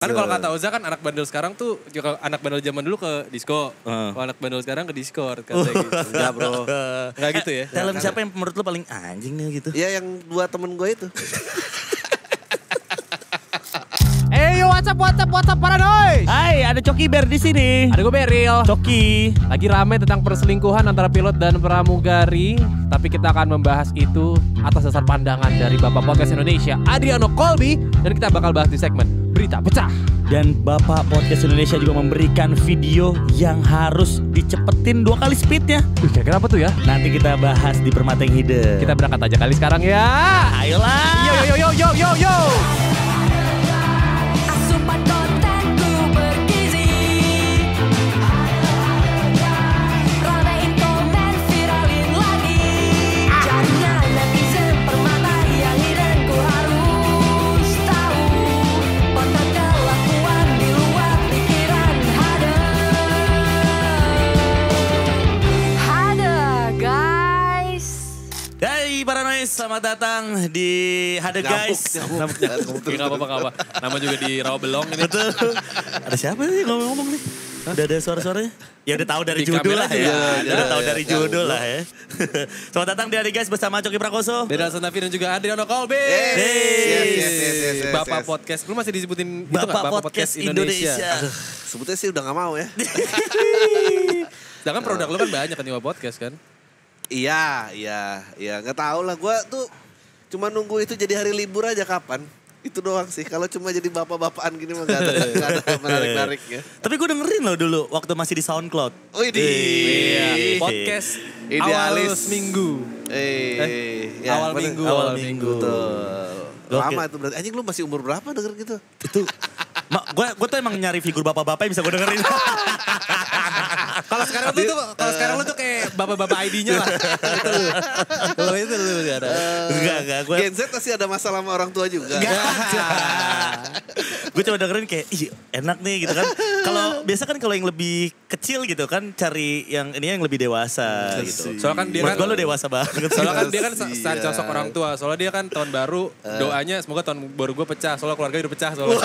Kan kalau kata Oza kan anak bandel sekarang tuh, kalau anak bandel zaman dulu ke disco. Kalau anak bandel sekarang ke Discord. Katanya gitu. Enggak bro. Enggak gitu ya? Talent siapa yang menurut lu paling anjing nih gitu? Ya yang 2 temen gue itu. What's up Paranoid? Hai, ada Coki Bear di sini. Ada gue Beril. Coki. Lagi rame tentang perselingkuhan antara pilot dan pramugari. Tapi kita akan membahas itu atas dasar pandangan dari Bapak Podcast Indonesia, Adriano Colby. Dan kita bakal bahas di segmen Berita Pecah. Dan Bapak Podcast Indonesia juga memberikan video yang harus dicepetin 2 kali speednya. Kira-kira apa tuh ya? Nanti kita bahas di Permata yang Hidden. Kita berangkat aja kali sekarang ya. Ayolah. Yo. Asupan kontenku bergizi, ramein komen, viralin lagi. Jaringan netizen Permata yang hidden, ku harus tahu. Potret kelakuan di luar pikiran. Ada guys. Dari Paranoid, selamat datang di Hade guys. Nyamuk. Gak apa-apa. Nama juga di rawa belong ini. Betul. Ada siapa sih ngomong-ngomong nih? Udah ada suara-suaranya? Ya udah tahu dari Di judul kamera lah ya. juga Udah tahu dari judul lah ya. Selamat datang di Hade guys bersama Coki Prakoso. Beda Senafi dan juga Adriano Colby. Yes. Bapak Podcast. Lu masih disebutin itu nggak? Bapak Podcast Indonesia. Sebutnya sih udah gak mau ya. Sedangkan produk lu kan banyak kan Bapak Podcast kan? Iya. Gak tahu lah. Gue tuh cuma nunggu itu jadi hari libur aja kapan. Itu doang sih. Kalau cuma jadi bapak-bapakan gini mah gak ada menarik-nariknya. Tapi gue dengerin loh dulu waktu masih di SoundCloud. Oh ini. Iya. Podcast Idealis. awal minggu. Awal minggu. Awal minggu. Betul. Lama itu berarti. Anjing lu masih umur berapa denger gitu? Itu gue tuh emang nyari figur bapak-bapak yang bisa gue dengerin. Kalau sekarang lu tuh kayak bapak-bapak ID-nya lah. Itu lu gak ada. Enggak. Gen Z pasti ada masalah sama orang tua juga. Gue coba dengerin kayak, ih enak nih gitu kan. Kalau yang lebih kecil gitu kan cari yang ini yang lebih dewasa gitu. Soalnya kan dia Menurut kan gue lu dewasa banget. Soalnya kan dia kan cari sosok orang tua. Soalnya dia kan tahun baru doanya semoga tahun baru gue pecah. Soalnya keluarga udah pecah soalnya.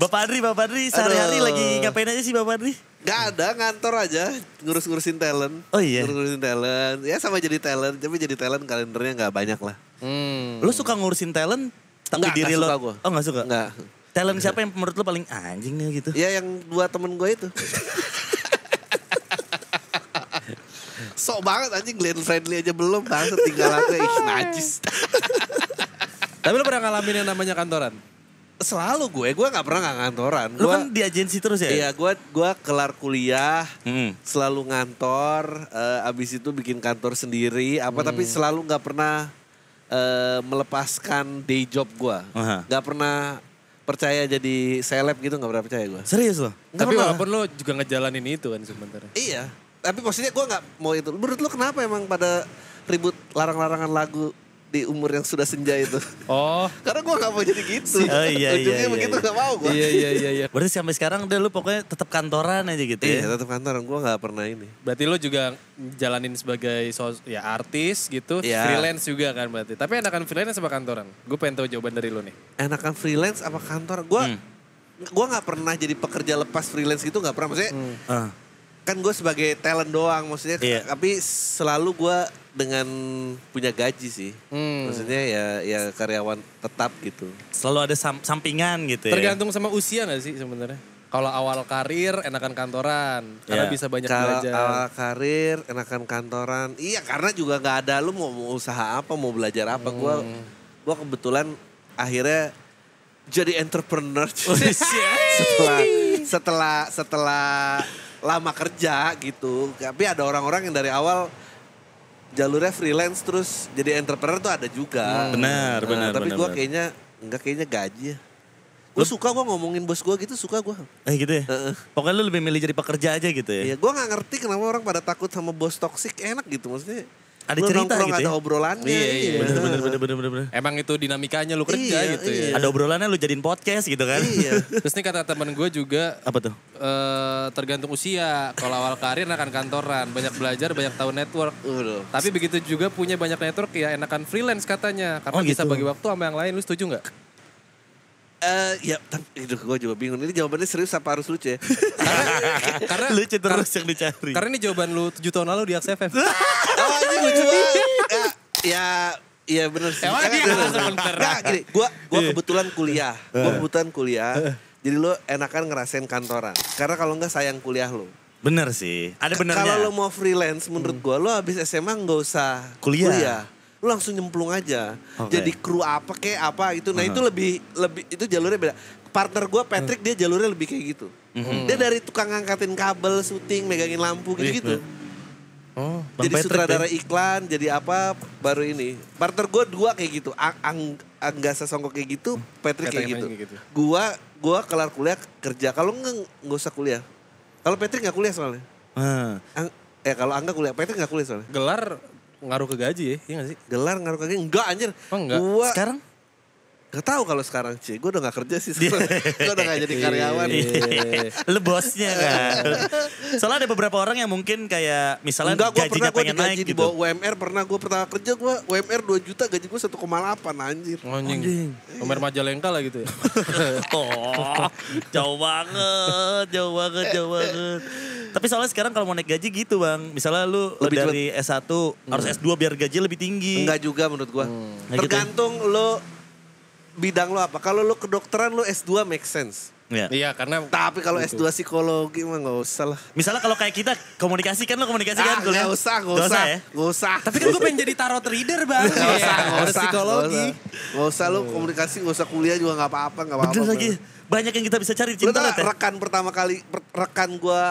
Bapak Adri sehari-hari lagi ngapain aja sih Bapak Adri? Gak ada, ngantor aja ngurus-ngurusin talent. Oh iya? Ngurus-ngurusin talent. Ya sama jadi talent, tapi jadi talent kalendernya gak banyak lah. Lu suka ngurusin talent tapi Enggak, diri enggak lo? suka gua. Oh gak suka? Enggak. Talent siapa yang menurut lo paling anjing nih gitu? Ya yang 2 temen gue itu. Sok banget anjing, Glenn Friendly aja belum. Bangsa tinggal aku, najis. Tapi lu pernah ngalamin yang namanya kantoran? Selalu gue gak pernah gak ngantoran. Lu kan di agensi terus ya? Iya, gue kelar kuliah, Hmm. selalu ngantor, abis itu bikin kantor sendiri, tapi selalu gak pernah melepaskan day job gue. Aha. Gak pernah percaya jadi seleb gitu, gak pernah percaya gue. Serius lo? Tapi walaupun lu juga ngejalanin itu kan sebenarnya. Iya, tapi maksudnya gue gak mau itu. Menurut lu kenapa emang pada ribut larang-larangan lagu di umur yang sudah senja itu? Oh. Karena gue gak mau jadi gitu. Oh, iya, Ujungnya iya, begitu iya. gak mau gue. Iya. Berarti sampai sekarang udah lu pokoknya tetap kantoran aja gitu ya? Iya, tetap kantoran. Gue gak pernah ini. Berarti lu juga jalanin sebagai artis gitu, Iya. freelance juga kan berarti. Tapi enakan freelance apa kantoran? Gue pengen tahu jawaban dari lu nih. Enakan freelance apa kantor? Gue gak pernah jadi pekerja lepas freelance gitu, gak pernah. Maksudnya kan gue sebagai talent doang maksudnya. Iya. Tapi selalu gue dengan punya gaji sih. Maksudnya ya karyawan tetap gitu. Selalu ada sampingan gitu ya? Tergantung sama usia gak sih sebenarnya? Kalau awal karir enakan kantoran karena Iya. bisa banyak Kalau belajar. awal karir enakan kantoran. Iya karena juga gak ada lu mau usaha apa, mau belajar apa. Gue kebetulan akhirnya jadi entrepreneur. setelah lama kerja gitu. Tapi ada orang-orang yang dari awal jalurnya freelance terus jadi entrepreneur tuh ada juga. Benar. Tapi gue kayaknya gaji ya. Gue suka gue ngomongin bos gue gitu, suka gue. Gitu ya? Pokoknya lu lebih milih jadi pekerja aja gitu ya? Iya, gue gak ngerti kenapa orang pada takut sama bos toksik, enak gitu maksudnya. Ada Lu cerita nongkrong gitu ada ya? obrolannya. Iya. Bener. Emang itu dinamikanya lu kerja Iya, gitu iya. ya. Ada obrolannya lu jadiin podcast gitu kan. Iya. Terus nih kata temen gue juga Apa tuh? tergantung usia. Kalau awal karir enakan kantoran, banyak belajar, banyak tahu network. Udah. Tapi begitu juga punya banyak network ya enakan freelance katanya. Karena Oh, bisa gitu. bagi waktu sama yang lain. Lu setuju nggak? Ya, tapi gue juga bingung. Ini jawabannya serius apa harus lucu ya? Karena Lucu terus yang dicari. karena ini jawaban lu 7 tahun lalu di Aks FM. Oh, ini lucu banget. Iya bener sih. Emang dia Bener. sebentar. Nggak, gini, gua kebetulan kuliah. Jadi lo enakan ngerasain kantoran. Karena kalau enggak sayang kuliah lo. Bener sih. Ada benernya. Kalau lo mau freelance menurut gua lo habis SMA nggak usah Kuliah. Lo langsung nyemplung aja. Oke. Jadi kru apa kayak apa gitu. Nah itu lebih itu jalurnya beda. Partner gua Patrick dia jalurnya lebih kayak gitu. Dia dari tukang ngangkatin kabel, syuting, megangin lampu gitu-gitu. Oh, Bang Jadi Patrick sutradara ya? iklan, jadi apa baru ini. Partner gue 2 kayak gitu. Angga Sasongko kayak gitu, Patrick kayak gitu. Patrick gitu. Gua kelar kuliah kerja. Kalau nggak usah kuliah. Kalau Patrick nggak kuliah soalnya. Kalau Angga kuliah, Patrick nggak kuliah soalnya. Gelar ngaruh ke gaji ya, iya gak sih? Gelar ngaruh kagak? Enggak anjir. Oh, enggak. Gua Sekarang? gak tahu kalau sekarang sih. Gue udah gak kerja sih sekarang. Gue udah gak jadi karyawan. Lu bosnya kan. Soalnya ada beberapa orang yang mungkin kayak misalnya Enggak, gue gajinya pernah gue pengen digaji naik di gitu. bawah UMR. Pernah gue pertama kerja gue UMR 2 juta, gaji gue 1,8 anjir. Anjing. Nomor Majalengka lah gitu ya. Oh, jauh banget. Tapi soalnya sekarang kalau mau naik gaji gitu bang. Misalnya lu Lebih dari S1 harus S2 biar gaji lebih tinggi. Enggak juga menurut gue. Nggak gitu ya? Tergantung lo bidang lo apa. Kalau lo kedokteran lo S2 make sense. Ya. Iya karena Tapi kalau S2 psikologi mah gak usah lah. Misalnya kalau kayak kita komunikasi kan lo komunikasi kan kuliah? Gak usah, ya? Gak usah. tapi kan gue pengen jadi tarot reader bang. Gak usah, Ada psikologi. Gak usah lo komunikasi, gak usah kuliah juga gak apa-apa. Bener lagi. Banyak yang kita bisa cari di Lo tau internet ya. rekan pertama kali, rekan gue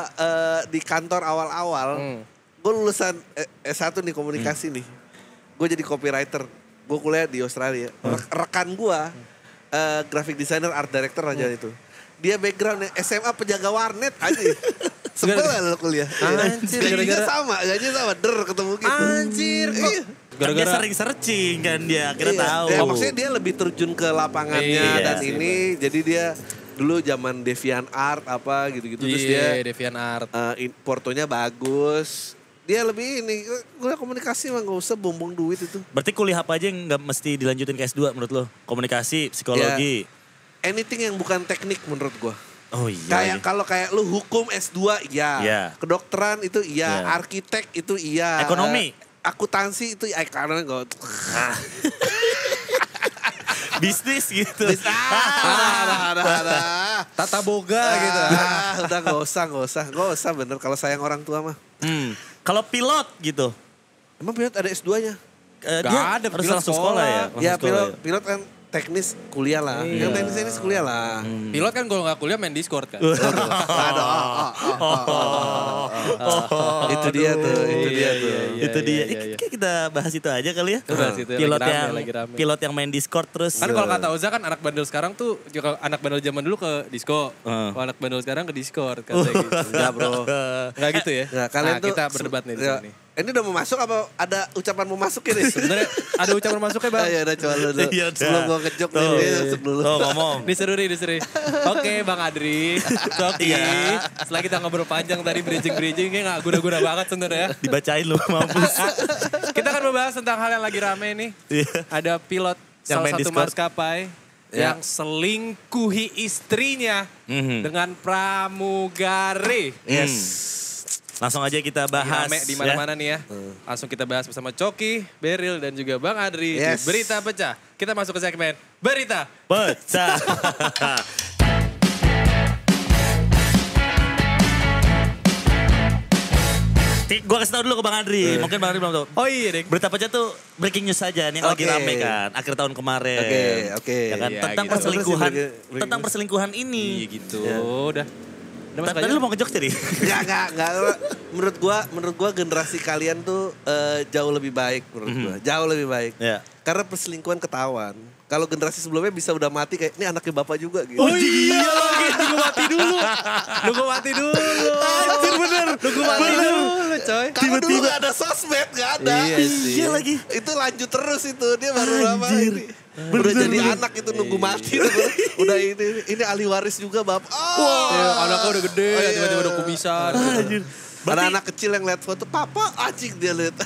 di kantor awal-awal. Gue lulusan S1 nih komunikasi nih. Gue jadi copywriter. Gue kuliah di Australia. Rekan gue, graphic designer, art director aja itu. Dia backgroundnya SMA penjaga warnet aja. Sebel lah lo kuliah. Anjir, Gajinya gara-gara- sama, ketemu gitu. Anjir, kok. Iya. Kan dia Gara-gara sering searching kan dia akhirnya Iya. tahu. Ya, maksudnya dia lebih terjun ke lapangannya Iya dan sih, ini. Jadi dia dulu zaman Deviant Art apa gitu-gitu. Terus dia Deviant Art. portonya bagus. Dia lebih ini, gue komunikasi mah gak usah bumbung duit itu. Berarti kuliah apa aja yang gak mesti dilanjutin ke S2 menurut lo? Komunikasi, psikologi. Anything yang bukan teknik menurut gue. Oh iya. Kayak kalau kayak lu hukum S2 iya. Iya. Kedokteran itu iya, Iya. arsitek itu iya. Ekonomi. Akuntansi itu ekonomi gue. Bisnis gitu. Ada. Tata boga gitu. Udah gak usah bener kalau sayang orang tua mah. Kalau pilot gitu. Emang pilot ada S2-nya? Gak Dia ada, harus pilot langsung sekolah ya. Langsung Ya sekolah pilot kan teknis kuliah lah. Iya. Yang teknis kuliah lah. Pilot kan kalau nggak kuliah main Discord kan. Ada. Itu dia tuh. Iya, Itu dia. iya. Kayak kita bahas itu aja kali ya. Itu bahas itu ya, Pilot lagi rame, yang lagi rame. pilot yang main Discord terus. Kan kalau kata Oza kan anak bandel sekarang tuh, kalau anak bandel zaman dulu ke disco. Kalau anak bandel sekarang ke Discord katanya gitu. Enggak bro. Enggak gitu ya? Nah, kalian tuh kita berdebat nih di ya, sini. Ini udah mau masuk apa ada ucapan mau masuk ini? Sebenarnya ada ucapan masuknya bang. Ya udah coba dulu. Iya, udah. Sebelum gua ngejok nih, dia masuk dulu. Tuh ngomong. Diseru. Oke Bang Adri, Coki. Setelah kita ngobrol panjang tadi bridging kayak gak guna-guna banget sebenarnya. Dibacain lu mampus. Kita akan membahas tentang hal yang lagi rame nih. Iya. Ada pilot Yang salah main satu Discord. maskapai Ya. yang selingkuhi istrinya dengan pramugari. Yes. Langsung aja kita Lagi bahas. rame di mana-mana nih ya. Langsung kita bahas bersama Coki, Beril dan juga Bang Adri di Yes. Berita Pecah. Kita masuk ke segmen Berita. Pecah. Gue kasih tau dulu ke Bang Adri. Mungkin Bang Adri belum tahu. Oh iya deh. Berita Pecah tuh breaking news saja nih yang lagi Oke. rame kan. Akhir tahun kemarin. Oke. Ya kan? Iya, Tentang gitu. perselingkuhan. Breaking Tentang news. perselingkuhan Iya ini. gitu. Udah. Udah Mas Tadi Fajar? lu mau ngejok tadi? Enggak. menurut gua generasi kalian tuh jauh lebih baik menurut gua. Jauh lebih baik. Iya. Karena perselingkuhan ketahuan. Kalau generasi sebelumnya bisa udah mati kayak ini anaknya bapak juga gitu. Oh iya lagi, nunggu mati dulu. Nunggu mati dulu. Anjir bener. Nunggu mati dulu coy. Kalau dulu gak ada sosmed, gak ada. Iya sih. Iya lagi. Itu lanjut terus itu. Dia baru lama Anjir. ini. Udah jadi anak itu nunggu mati. Udah ini ahli waris juga bapak. Ya, anaknya udah gede, tiba-tiba udah kumisan. Anjir. Ada anak kecil yang lihat foto, papa anjing dia lihat.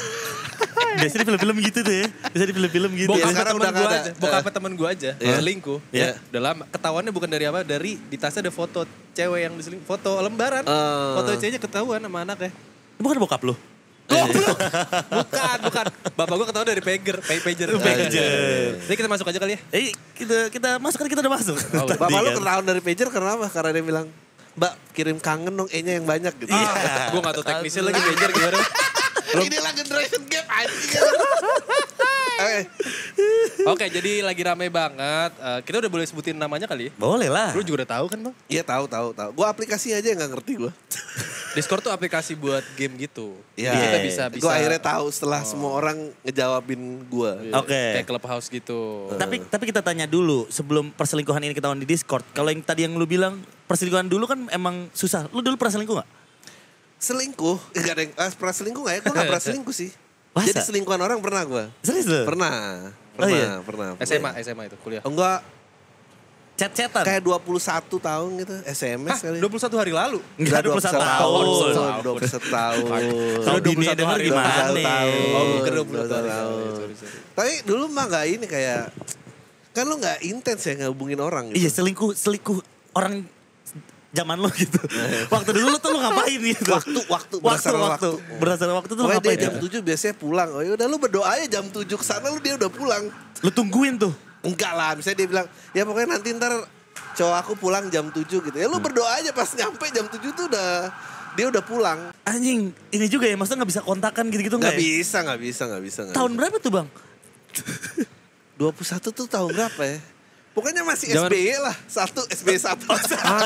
Biasanya di film-film gitu tuh ya. Biasanya di film-film gitu. Bokap ya. sekarang temen udah gue nggak ada. aja, bokapnya temen gue aja, Iya. selingkuh. Iya. Udah lama. Ketahuannya bukan dari apa, dari di tasnya ada foto cewek yang diselingkuh, foto lembaran. Foto ceweknya ketahuan sama anaknya. Bukan bokap lu? Bukan. Bapak gue ketahuan dari pager. Pager. Jadi kita masuk aja kali ya. Kita masuk kan kita udah masuk. Tadi Bapak lu kan. ketahuan dari pager kenapa? Karena dia bilang, Mbak kirim kangen dong E-nya yang banyak gitu. Gue gak tau teknisnya lagi pager gimana. Inilah generation gap anjing. Oke, jadi lagi rame banget. Kita udah boleh sebutin namanya kali ya? Boleh lah. Lu juga udah tahu kan bang? Iya tahu. Gua aplikasi aja yang gak ngerti gua. Discord tuh aplikasi buat game gitu. Iya. Jadi kita bisa. Gua akhirnya tahu setelah semua orang ngejawabin gua. Oke. Kayak clubhouse gitu. Tapi kita tanya dulu sebelum perselingkuhan ini ketahuan di Discord. Kalau yang tadi yang lu bilang perselingkuhan dulu kan emang susah. Lu dulu pernah selingkuh gak? Selingkuh? Gak ada yang pernah selingkuh gak ya? Gua gak pernah selingkuh sih. Masa? Jadi selingkuhan orang pernah gua. Serius lu? Pernah. Oh iya? Pernah. SMA itu kuliah. Enggak, Chat-chatan? kayak 21 tahun gitu. SMS kali. 21 hari lalu. Enggak, 21 tahun. 21 tahun. Kalau Udah bini 21 denger hari, gimana 21 nih? tahun. Oh, bukan 20 tahun. tahun. Sorry. Tapi dulu mah gak ini kayak, kan lu gak intens ya ngehubungin orang gitu. Iya selingkuh orang zaman lo gitu. Waktu dulu tuh lu ngapain gitu? Waktu, berdasarkan waktu. Berdasarkan waktu tuh lu Pokoknya ngapain? dia jam 7 biasanya pulang. Oh yaudah lu berdoa aja jam 7 kesana lu dia udah pulang. Lu tungguin tuh. Enggak lah, misalnya dia bilang, ya pokoknya nanti ntar cowok aku pulang jam 7 gitu. Ya lu berdoa aja pas nyampe jam 7 tuh dia udah pulang. Anjing, ini juga ya maksudnya gak bisa kontakan gitu-gitu Gak gak ya? bisa. Tahun berapa tuh bang? 21 tuh tahun berapa ya? Pokoknya masih Zaman- SBY lah. SBY 1.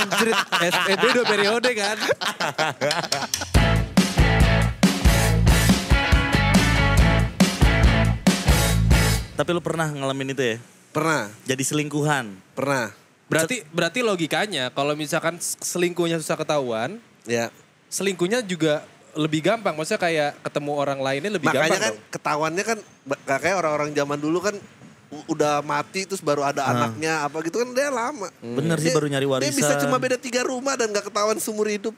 Anjir, SPB 2 periode kan. Tapi lu pernah ngalamin itu ya? Pernah. Jadi selingkuhan. Berarti logikanya kalau misalkan selingkuhnya susah ketahuan, Ya. selingkuhnya juga lebih gampang. Maksudnya kayak ketemu orang lainnya lebih Makanya gampang kan dong. ketahuannya kan gak kayak orang-orang zaman dulu kan udah mati terus baru ada anaknya apa gitu kan dia lama. Bener sih baru nyari warisan. Dia bisa cuma beda 3 rumah dan gak ketahuan seumur hidup.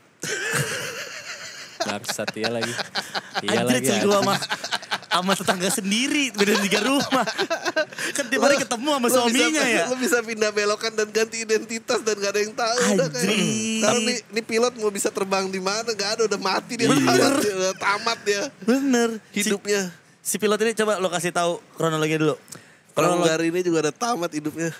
Bangsat ya lagi. Iya Anjir lagi. selingkuh sama tetangga sendiri. Beda 3 rumah. Kan tiap hari ketemu sama Lu suaminya bisa, ya. Lu bisa pindah belokan dan ganti identitas dan gak ada yang tahu. Udah kayak, Anjir. sekarang nih pilot mau bisa terbang di mana gak ada, udah mati dia. Udah tamat dia Bener. hidupnya. Si pilot ini coba lo kasih tahu kronologinya dulu. Pramugari ini juga udah tamat hidupnya.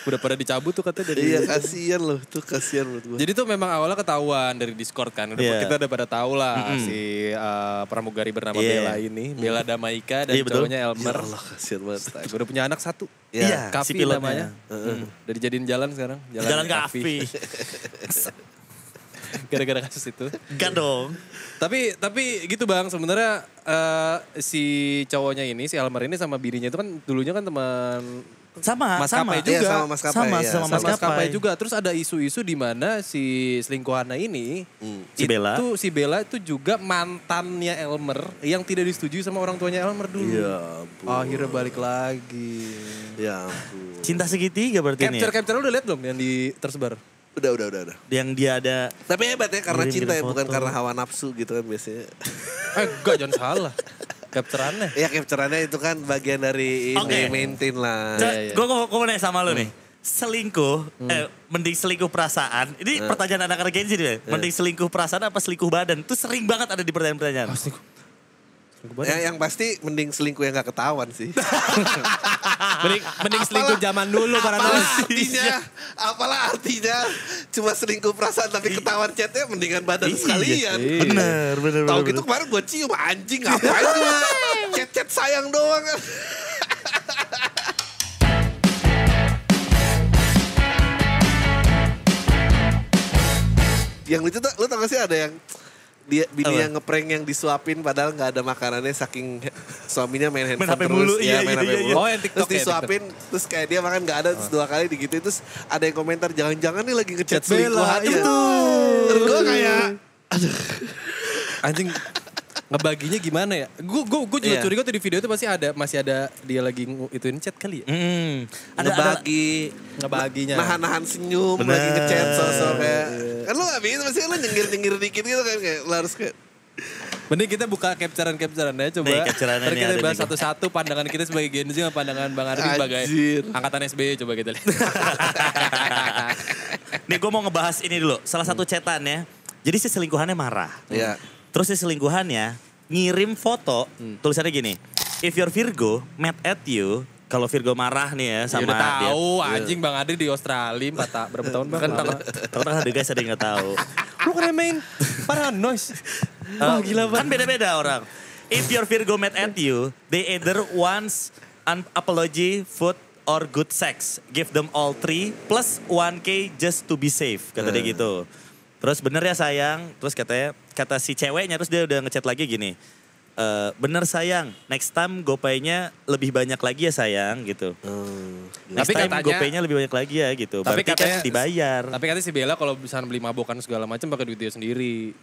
Udah pada dicabut tuh katanya dari. Iya kasihan loh, tuh kasihan menurut gue. Jadi tuh memang awalnya ketahuan dari Discord kan. Iya. Kita udah pada tahu lah si pramugari bernama Iya. Bella ini. Bella Damaika dan Iya, betul. cowoknya Elmer. Ya Allah kasihan banget. Gue udah punya anak 1. Iya, Kavi si pilotnya. namanya. Udah dijadiin jalan sekarang. Jalan Kavi. Gara-gara kasus itu. Enggak dong. Tapi gitu bang, sebenarnya si cowoknya ini, si Elmer ini sama bininya itu kan dulunya kan teman Sama. maskapai Iya, juga. sama maskapai, iya. Sama Sama maskapai maskapai juga. Terus ada isu-isu di mana si selingkuhannya ini, Si Bella. si Bella itu juga mantannya Elmer yang tidak disetujui sama orang tuanya Elmer dulu. Ya ampun. Akhirnya balik lagi. Ya ampun. Cinta segitiga berarti ini. ya? Capture lu udah lihat belum yang tersebar? Udah. Yang dia ada Tapi hebat ya karena Ngirim-ngirim cinta ya, bukan foto. karena hawa nafsu gitu kan biasanya. Enggak, jangan salah. Capture-annya. Ya capture-annya itu kan bagian dari ini, Oke. maintain lah. Gue mau nanya sama lu nih. Selingkuh, mending selingkuh perasaan. Ini pertanyaan anak-anak Gen Z nih. Mending selingkuh perasaan apa selingkuh badan? Itu sering banget ada di pertanyaan-pertanyaan. Yang pasti mending selingkuh yang gak ketahuan sih. Mending selingkuh zaman dulu para Apalah artinya cuma selingkuh perasaan tapi ketahuan chatnya mendingan badan sekalian. Iya. Bener. Tahu gitu kemarin gue cium anjing ngapain cuma chat-chat sayang doang kan. Yang lucu tuh, lu tau gak sih ada yang bininya ngeprank yang disuapin padahal nggak ada makanannya saking suaminya main handphone HP terus. mulu, iya, main iya, HP iya, mulu. iya. Oh, yang TikTok Terus ya, disuapin, terus kayak dia makan nggak ada, terus 2 kali digituin. Terus ada yang komentar, jangan-jangan nih lagi ngechat selingkuhannya. Terus gue kayak, Anjing ngebaginya gimana ya? Gue juga Iya. curiga tuh di video itu masih ada dia lagi ituin chat kali ya. Ngebaginya. nahan-nahan senyum, Bener. lagi ngechat sosok kayak. Kan lu gak bisa, pasti lu nyengir-nyengir dikit gitu kan. Kayak lu harus kayak, Mending kita buka capturean ya coba. Nih, capturean Ntar ini kita ada bahas nih. satu-satu pandangan kita sebagai Gen Z sama pandangan Bang Ardi sebagai Anjir. angkatan SBY coba kita lihat. Nih gue mau ngebahas ini dulu. Salah satu cetannya. Jadi si selingkuhannya marah. Iya. Terus si selingkuhannya ngirim foto. Tulisannya gini. If your Virgo mad at you. Kalau Virgo marah nih ya Ya sama udah dia. tahu anjing Bang Ardi di Australia berapa tahun Bang? Kan takut ada guys ada yang gak tahu. Lu ngeremehin paranoid. Wah gila banget. Kan beda-beda orang. If your Virgo mad at you, they either wants an apology, food, or good sex. Give them all 3 plus 1K just to be safe. Kata dia gitu. Terus bener ya sayang. Terus kata si ceweknya, terus dia udah ngechat lagi gini. Bener sayang, next time GoPay-nya lebih banyak lagi ya sayang gitu. Next Tapi time katanya- GoPay-nya lebih banyak lagi ya gitu. Tapi Berarti kan dibayar. Tapi katanya si Bella kalau misalnya beli mabokan segala macam pakai duit dia sendiri.